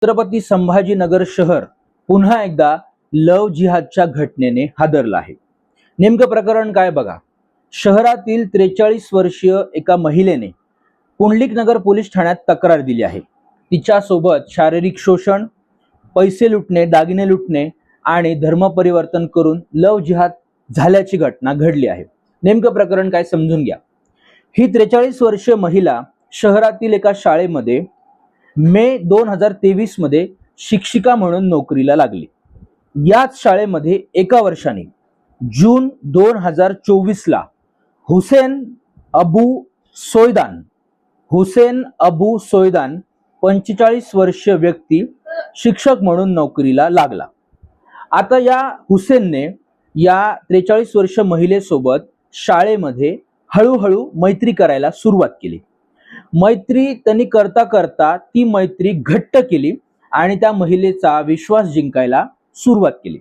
छत्रपती संभाजीनगर शहर पुन्हा एकदा लव जिहादच्या घटनेने हादरलं आहे। नेमकं प्रकरण काय बघा। शहरातील 43 वर्षीय एका महिलेने पुंडलिक नगर पोलीस ठाण्यात तक्रार दिली आहे। तिच्यासोबत शारीरिक शोषण, पैसे लुटणे, दागिने लुटणे आणि धर्म परिवर्तन करून लव जिहाद झाल्याची घटना घडली आहे। नेमकं प्रकरण काय समजून घ्या। ही 43 वर्षीय महिला शहरातील एका शाळेमध्ये मे 2023 मध्ये शिक्षिका म्हणून नोकरीला लागली। याच शाळेमध्ये एका वर्षाने जून 2024 ला हुसेन अबू सोयदान 45 वर्षीय व्यक्ती शिक्षक म्हणून नोकरीला लागला। आता या हुसेनने या 43 वर्षीय महिलेसोबत शाळेमध्ये हळूहळू मैत्री करायला सुरुवात केली। मैत्री त्यांनी करता करता ती मैत्री घट्ट केली आणि त्या महिलेचा विश्वास जिंकायला सुरुवात केली।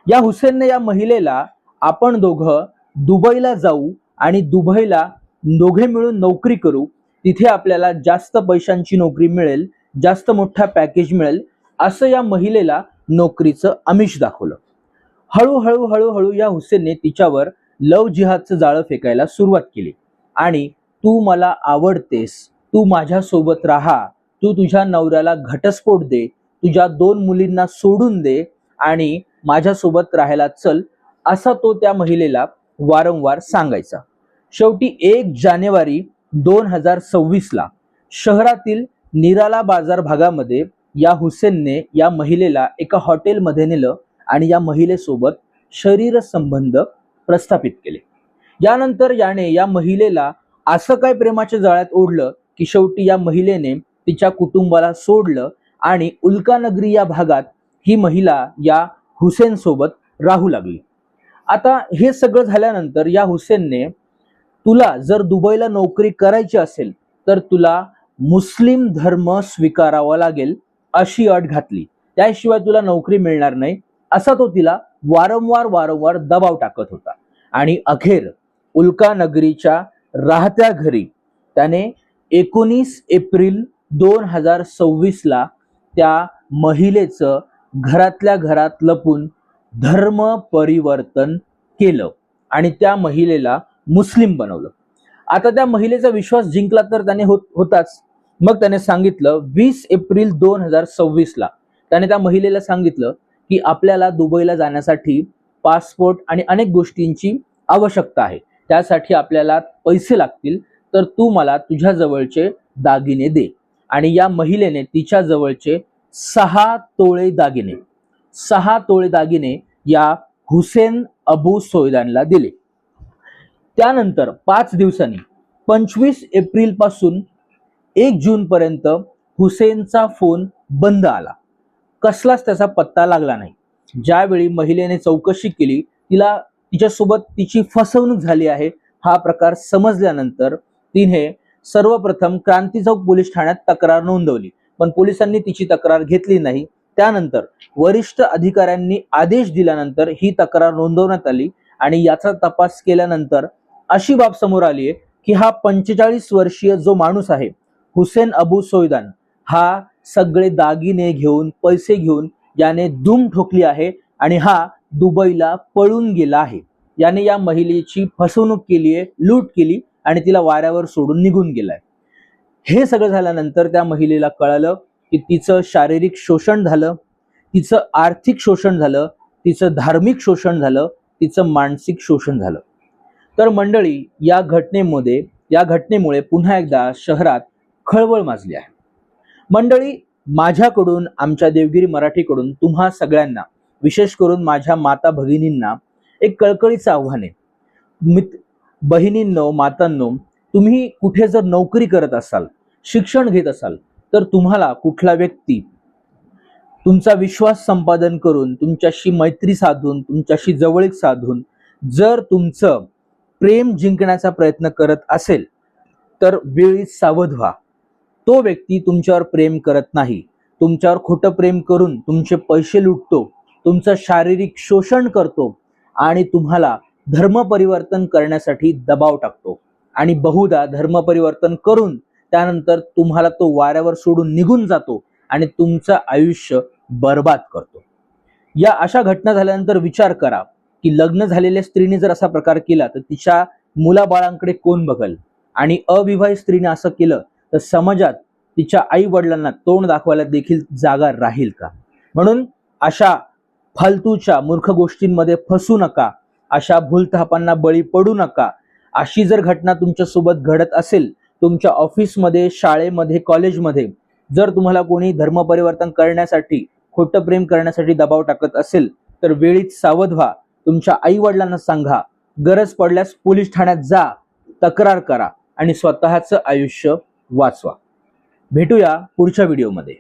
या हुसेनने या महिलेला आपण दोघं दुबईला जाऊ आणि दुबईला दोघे मिळून नोकरी करू, तिथे आपल्याला जास्त पैशांची नोकरी मिळेल, जास्त मोठा पॅकेज मिळेल, असं या महिलेला नोकरीचं आमिष दाखवलं। हळूहळू या हुसेनने तिच्यावर लव जिहादचं जाळं फेकायला सुरुवात केली आणि तू मला आवडतेस, तू माझ्यासोबत राहा, तू तुझ्या नवऱ्याला घटस्फोट दे, तुझ्या 2 मुलींना सोडून दे आणि माझ्यासोबत राहायला चल, असा तो त्या महिलेला वारंवार सांगायचा। शेवटी 1 जानेवारी 2026 ला शहरातील निराला बाजार भागामध्ये या हुसेनने या महिलेला एका हॉटेलमध्ये नेलं आणि या महिलेसोबत शरीर संबंध प्रस्थापित केले। यानंतर याने या महिलेला असं काय प्रेमाच्या जाळ्यात ओढलं की शेवटी या महिलेने तिच्या कुटुंबाला सोडलं आणि उल्कानगरी या भागात ही महिला या हुसेन सोबत राहू लागली। आता हे सगळं झाल्यानंतर या हुसेनने तुला जर दुबईला नोकरी करायची असेल तर तुला मुस्लिम धर्म स्वीकारावा लागेल अशी अट घातली, त्याशिवाय तुला नोकरी मिळणार नाही, असा तो तिला वारंवार दबाव टाकत होता। आणि अखेर उल्कानगरीच्या राहत्या घरी त्याने 19 एप्रिल 2026 ला त्या महिलेचं घरातल्या घरात लपून धर्म परिवर्तन केलं आणि त्या महिलेला मुस्लिम बनवलं। आता त्या महिलेचा विश्वास जिंकला तर त्याने होताच, मग त्याने सांगितलं 20 एप्रिल 2026 ला त्याने त्या महिलेला सांगितलं की आपल्याला दुबईला जाण्यासाठी पासपोर्ट आणि अनेक गोष्टींची आवश्यकता आहे, त्यासाठी आपल्याला पैसे लागतील, तर तू मला तुझ्या जवळचे दागिने दे। आणि या महिलेने तिच्या जवळचे 6 तोळे दागिने या हुसेन अबू सोयदानला दिले। त्यानंतर 5 दिवसांनी 25 एप्रिल पासून 1 जून पर्यंत हुसेनचा फोन बंद आला, कसलाच त्याचा पत्ता लागला नाही। ज्यावेळी महिलेने चौकशी केली, तिच्यासोबत तिची फसवणूक झाली आहे हा प्रकार समजल्यानंतर तिने सर्वप्रथम क्रांती चौक पोलीस ठाण्यात तक्रार नोंदवली, पण पोलिसांनी तिची तक्रार घेतली नाही। त्यानंतर वरिष्ठ अधिकाऱ्यांनी आदेश दिल्यानंतर ही तक्रार नोंदवण्यात आली आणि याचा तपास केल्यानंतर अशी बाब समोर आली आहे की हा 45 वर्षीय जो माणूस आहे हुसेन अबू सोयदान, हा सगळे दागिने घेऊन, पैसे घेऊन याने धूम ठोकली आहे आणि हा दुबईला पळून गेला आहे। याने या महिलेची फसवणूक केली आहे, लूट केली आणि तिला वाऱ्यावर सोडून निघून गेलाय। हे सगळं झाल्यानंतर त्या महिलेला कळलं की तिचं शारीरिक शोषण झालं, तिचं आर्थिक शोषण झालं, तिचं धार्मिक शोषण झालं, तिचं मानसिक शोषण झालं। तर मंडळी, या घटनेमुळे पुन्हा एकदा शहरात खळबळ माजली आहे। मंडळी, माझ्याकडून, आमच्या देवगिरी मराठीकडून तुम्हा सगळ्यांना, विशेष करून माझ्या माता भगिनींना एक कळकळीचं आव्हान आहे। बहिणींनो, मातांनो, तुम्ही कुठे जर नोकरी करत असाल, शिक्षण घेत असाल, तर तुम्हाला कुठला व्यक्ती तुमचा विश्वास संपादन करून, तुमच्याशी मैत्री साधून, तुमच्याशी जवळीक साधून जर तुमचं प्रेम जिंकण्याचा प्रयत्न करत असेल तर वेळीच सावध व्हा। तो व्यक्ती तुमच्यावर प्रेम करत नाही, तुमच्यावर खोटं प्रेम करून तुमचे पैसे लुटतो, तुमचं शारीरिक शोषण करतो आणि तुम्हाला धर्म परिवर्तन करण्यासाठी दबाव टाकतो आणि बहुधा धर्म परिवर्तन करून त्यानंतर तुम्हाला तो वाऱ्यावर सोडून निघून जातो आणि तुमचं आयुष्य बर्बाद करतो. या अशा घटना झाल्यानंतर विचार करा की लग्न झालेल्या स्त्रीने जर असा प्रकार केला तर तिच्या मुलाबाळांकडे कोण बघेल, आणि अविवाहित स्त्रीने असं केलं तर समाजात तिच्या आई वडिलांना तोंड दाखवायला देखील जागा राहील का? म्हणून अशा फालतूच्या मूर्ख गोष्टींमध्ये फसू नका, अशा भूलथापांना बळी पडू नका. अशी जर घटना तुमच्या सोबत घडत असेल, तुमच्या ऑफिसमध्ये, शाळेमध्ये, कॉलेजमध्ये जर तुम्हाला कोणी धर्म परिवर्तन करण्यासाठी, खोटं प्रेम करण्यासाठी दबाव टाकत असेल तर वेळीच सावध व्हा. तुमच्या आई वडिलांना सांगा, गरज पडल्यास पोलीस ठाण्यात जा, तक्रार करा आणि स्वतःचं आयुष्य वाचवा. भेटूया पुढच्या व्हिडिओमध्ये.